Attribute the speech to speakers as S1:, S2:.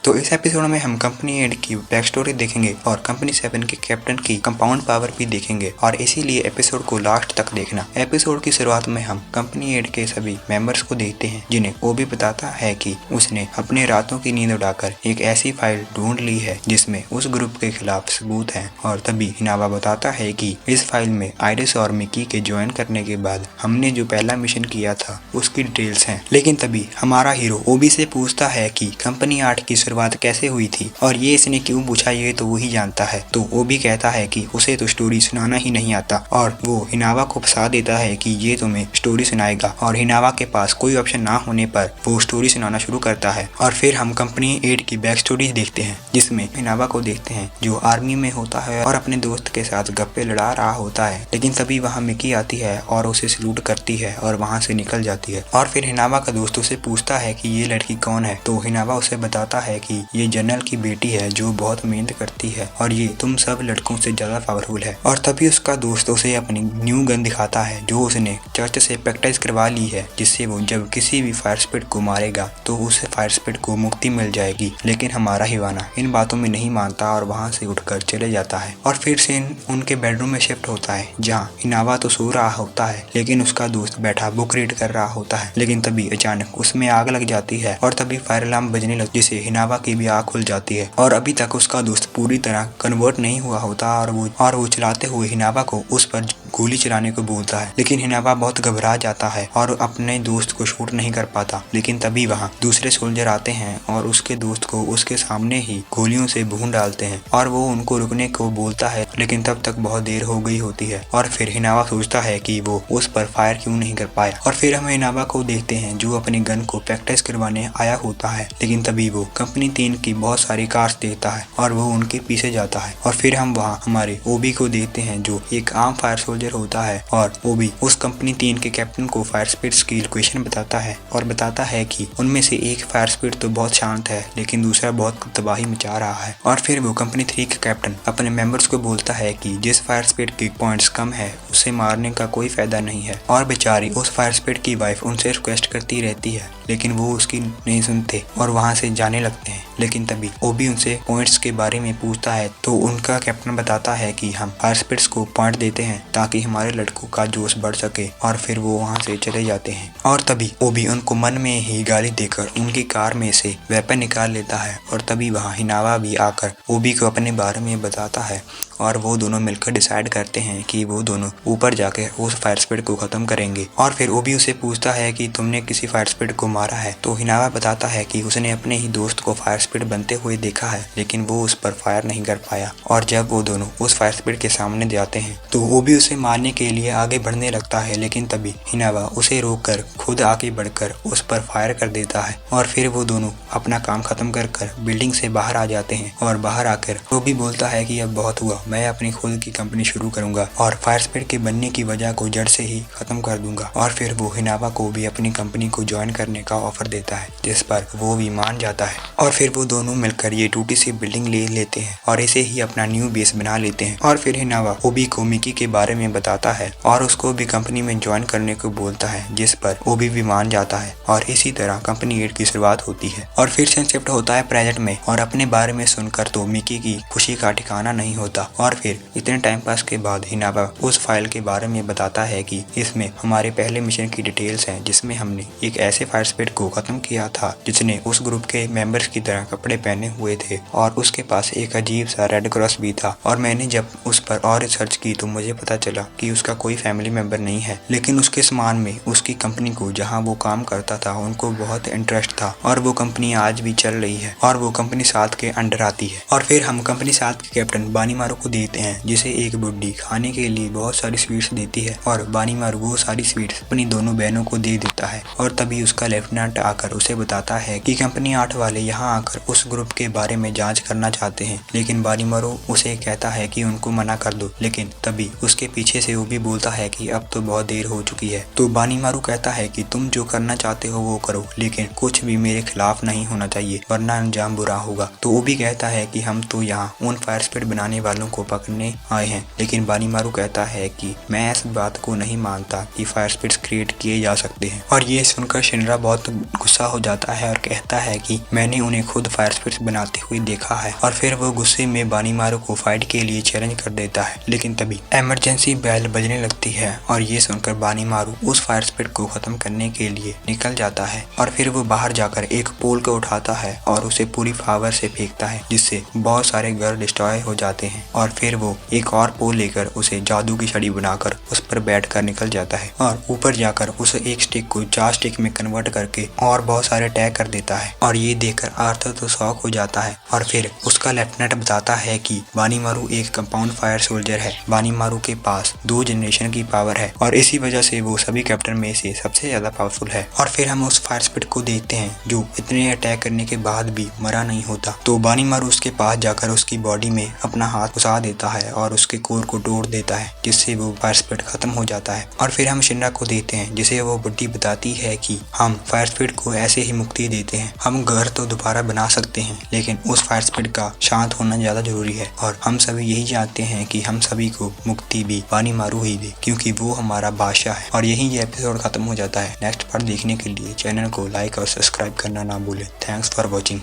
S1: तो इस एपिसोड में हम कंपनी 8 की बैक स्टोरी देखेंगे और कंपनी 7 के कैप्टन की कंपाउंड पावर भी देखेंगे और इसीलिए एपिसोड को लास्ट तक देखना। एपिसोड की शुरुआत में हम कंपनी 8 के सभी मेंबर्स को देखते हैं जिन्हें वो भी बताता है कि उसने अपने रातों की नींद उड़ाकर एक ऐसी फाइल ढूंढ ली है जिसमें उस ग्रुप के खिलाफ सबूत है। और तभी हिनावा बताता है कि इस फाइल में आइरिस और मिकी के ज्वाइन करने के बाद हमने जो पहला मिशन किया था उसकी डिटेल्स हैं। लेकिन तभी हमारा हीरो ओबी से पूछता है कि कंपनी 8 की शुरुआत कैसे हुई थी और ये इसने क्यों पूछा ये तो वही जानता है। तो वो भी कहता है कि उसे तो स्टोरी सुनाना ही नहीं आता और वो हिनावा को फंसा देता है कि ये तुम्हें स्टोरी सुनाएगा और हिनावा के पास कोई ऑप्शन ना होने पर वो स्टोरी सुनाना शुरू करता है। और फिर हम कंपनी 8 की बैक स्टोरी देखते हैं जिसमें हिनावा को देखते हैं जो आर्मी में होता है और अपने दोस्त के साथ गप्पे लड़ा रहा होता है। लेकिन तभी वहाँ मिकी आती है और उसे सलूट करती है और वहाँ से निकल जाती है। और फिर हिनावा का दोस्त उसे पूछता है कि ये लड़की कौन है। तो हिनावा उसे बताता है कि ये जनरल की बेटी है जो बहुत मेहनत करती है और ये तुम सब लड़कों से ज्यादा पावरफुल है। और तभी उसका दोस्त उसे अपनी न्यू गन दिखाता है जो उसने चर्च से प्रैक्टिस करवा ली है, जिससे वो जब किसी भी फायर स्पिरिट को मारेगा तो उस फायर स्पिरिट को मुक्ति मिल जाएगी। लेकिन हमारा हिवाना इन बातों में नहीं मानता और वहाँ से उठकर चले जाता है। और फिर सीन उनके बेडरूम में शिफ्ट होता है जहाँ हिनावा तो सो रहा होता है लेकिन उसका दोस्त बैठा बुक रीड कर रहा होता है। लेकिन तभी अचानक उसमें आग लग जाती है और तभी फायर अलार्म बजने लग जिससे हिनावा की भी आँख खुल जाती है। और अभी तक उसका दोस्त पूरी तरह कन्वर्ट नहीं हुआ होता और वो चलाते हुए हिनावा को उस पर गोली चलाने को बोलता है। लेकिन हिनावा बहुत घबरा जाता है और अपने दोस्त को शूट नहीं कर पाता। लेकिन तभी वहाँ दूसरे सोल्जर आते हैं और उसके दोस्त को उसके सामने ही गोलियों से भून डालते हैं और वो उनको रुकने को बोलता है। लेकिन तब तक बहुत देर हो गई होती है और फिर हिनावा सोचता है कि वो उस पर फायर क्यों नहीं कर पाया। और फिर हम हिनावा को देखते हैं जो अपनी गन को प्रैक्टिस करवाने आया होता है। लेकिन तभी वो कंपनी 3 की बहुत सारी कार्स देखता है और वो उनके पीछे जाता है। और फिर हम वहाँ हमारे ओबी को देखते हैं जो एक आम फायर सोल्जर होता है और ओबी उस कंपनी 3 के कैप्टन को फायर स्पिरिट्स की इक्वेशन बताता है और बताता है कि उनमें से एक फायर स्पिरिट तो बहुत शांत है लेकिन दूसरा बहुत तबाही मचा रहा है। और फिर वो कंपनी 3 का कैप्टन अपने मेंबर्स को बोलता है कि जिस फायर स्पिरिट की पॉइंट्स कम है उसे मारने का कोई फायदा नहीं है। और बेचारी उस फायर स्पिरिट की वाइफ उनसे रिक्वेस्ट करती रहती है लेकिन वो उसकी नहीं सुनते और वहाँ से जाने लगते हैं। लेकिन तभी ओबी उनसे पॉइंट्स के बारे में पूछता है तो उनका कैप्टन बताता है कि हम फायर स्पिरिट्स को पॉइंट देते हैं ताकि हमारे लड़कों का जोश बढ़ सके। और फिर वो वहाँ से चले जाते हैं। और तभी ओबी उनको मन में ही गाली देकर उनकी कार में से वेपन निकाल लेता है। और तभी वहाँ हिनावा भी आकर ओबी को अपने बारे में बताता है और वो दोनों मिलकर डिसाइड करते हैं कि वो दोनों ऊपर जाके उस फायर स्पिरिट को खत्म करेंगे। और फिर ओबी उसे पूछता है कि तुमने किसी फायर स्पिरिट को मारा है। तो हिनावा बताता है कि उसने अपने ही दोस्त को फायर स्पिरिट बनते हुए देखा है लेकिन वो उस पर फायर नहीं कर पाया। और जब वो दोनों उस फायर स्पिरिट के सामने जाते हैं तो ओबी उसे मारने के लिए आगे बढ़ने लगता है। लेकिन तभी हिनावा उसे रोककर खुद आगे बढ़कर उस पर फायर कर देता है। और फिर वो दोनों अपना काम खत्म कर बिल्डिंग से बाहर आ जाते हैं। और बाहर आकर ओबी बोलता है कि अब बहुत हुआ, मैं अपनी खुद की कंपनी शुरू करूंगा और फायर स्पिरिट के बनने की वजह को जड़ से ही खत्म कर दूंगा। और फिर वो हिनावा को भी अपनी कंपनी को ज्वाइन करने का ऑफर देता है जिस पर वो भी मान जाता है। और फिर वो दोनों मिलकर ये टूटी सी बिल्डिंग ले लेते हैं और इसे ही अपना न्यू बेस बना लेते हैं। और फिर हिनावा ओबी को मिकी के बारे में बताता है और उसको भी कंपनी में ज्वाइन करने को बोलता है जिस पर ओबी भी मान जाता है। और इसी तरह कंपनी 8 की शुरुआत होती है। और फिर से शिफ्ट होता है प्रेजेंट में और अपने बारे में सुनकर तो मिकी की खुशी का ठिकाना नहीं होता। और फिर इतने टाइम पास के बाद हिनावा उस फाइल के बारे में बताता है कि इसमें हमारे पहले मिशन की डिटेल्स हैं जिसमें हमने एक ऐसे फायर स्पिरिट को खत्म किया था जिसने उस ग्रुप के मेंबर्स की तरह कपड़े पहने हुए थे और उसके पास एक अजीब सा रेड क्रॉस भी था। और मैंने जब उस पर और रिसर्च की तो मुझे पता चला कि उसका कोई फैमिली मेंबर नहीं है लेकिन उसके सामान में उसकी कंपनी को जहाँ वो काम करता था उनको बहुत इंटरेस्ट था और वो कंपनी आज भी चल रही है और वो कंपनी 7 के अंडर आती है। और फिर हम कंपनी 7 के कैप्टन बानीमारू को देखते हैं जिसे एक बुड्ढी खाने के लिए बहुत सारी स्वीट्स देती है और बानीमारू वो सारी स्वीट्स अपनी दोनों बहनों को दे देता है। और तभी उसका लेफ्टिनेंट आकर उसे बताता है कि कंपनी 8 वाले यहाँ आकर उस ग्रुप के बारे में जांच करना चाहते हैं। लेकिन बानीमारू उसे कहता है कि उनको मना कर दो। लेकिन तभी उसके पीछे से वो भी बोलता है कि अब तो बहुत देर हो चुकी है। तो बानीमारू कहता है कि तुम जो करना चाहते हो वो करो लेकिन कुछ भी मेरे खिलाफ नहीं होना चाहिए वरना अंजाम बुरा होगा। तो वो भी कहता है कि हम तो यहाँ उन फायर स्पिरिट बनाने वालों को पकड़ने आए हैं। लेकिन बानीमारू कहता है कि मैं इस बात को नहीं मानता कि फायर स्पिरिट्स क्रिएट किए जा सकते हैं। और ये सुनकर शिनरा बहुत गुस्सा हो जाता है और कहता है कि मैंने उन्हें खुद फायर स्पिरिट्स बनाते हुए देखा है। और फिर वो गुस्से में बानीमारू को फाइट के लिए चैलेंज कर देता है। लेकिन तभी इमरजेंसी बेल बजने लगती है और ये सुनकर बानीमारू उस फायर स्पिरिट को खत्म करने के लिए निकल जाता है। और फिर वो बाहर जाकर एक पोल को उठाता है और उसे पूरी पावर से फेंकता है, जिससे बहुत सारे घर डिस्ट्रॉय हो जाते हैं। और फिर वो एक और पोल लेकर उसे जादू की छड़ी बनाकर उस पर बैठकर निकल जाता है और ऊपर जाकर उस एक स्टिक को 4 स्टिक में कन्वर्ट करके और बहुत सारे अटैक कर देता है। और ये देखकर आर्थर तो शॉक हो जाता है। और फिर उसका लेफ्टिनेंट बताता है कि बानीमारू एक कंपाउंड फायर सोल्जर है। बानीमारू के पास 2 जनरेशन की पावर है और इसी वजह से वो सभी कैप्टन में से सबसे ज्यादा पावरफुल है। और फिर हम उस फायर स्पिरिट को देखते हैं जो इतने अटैक करने के बाद भी मरा नहीं होता। तो बानीमारू उसके पास जाकर उसकी बॉडी में अपना हाथ घुसा देता है और उसके कोर को तोड़ देता है, जिससे वो फायर स्पिरिट खत्म हो जाता है। और फिर हम शिनरा को देखते हैं जिसे वो बुड्ढी बताती है कि हम फायर स्पिरिट को ऐसे ही मुक्ति देते हैं। हम घर तो दोबारा बना सकते हैं, लेकिन उस फायर स्पिरिट का शांत होना ज्यादा जरूरी है। और हम सभी यही जानते हैं कि हम सभी को मुक्ति भी बानीमारू ही दे, क्योंकि वो हमारा बादशाह है। और यही ये एपिसोड खत्म हो जाता है। नेक्स्ट पार्ट देखने के लिए चैनल को लाइक और सब्सक्राइब करना ना भूलें। Thanks for watching.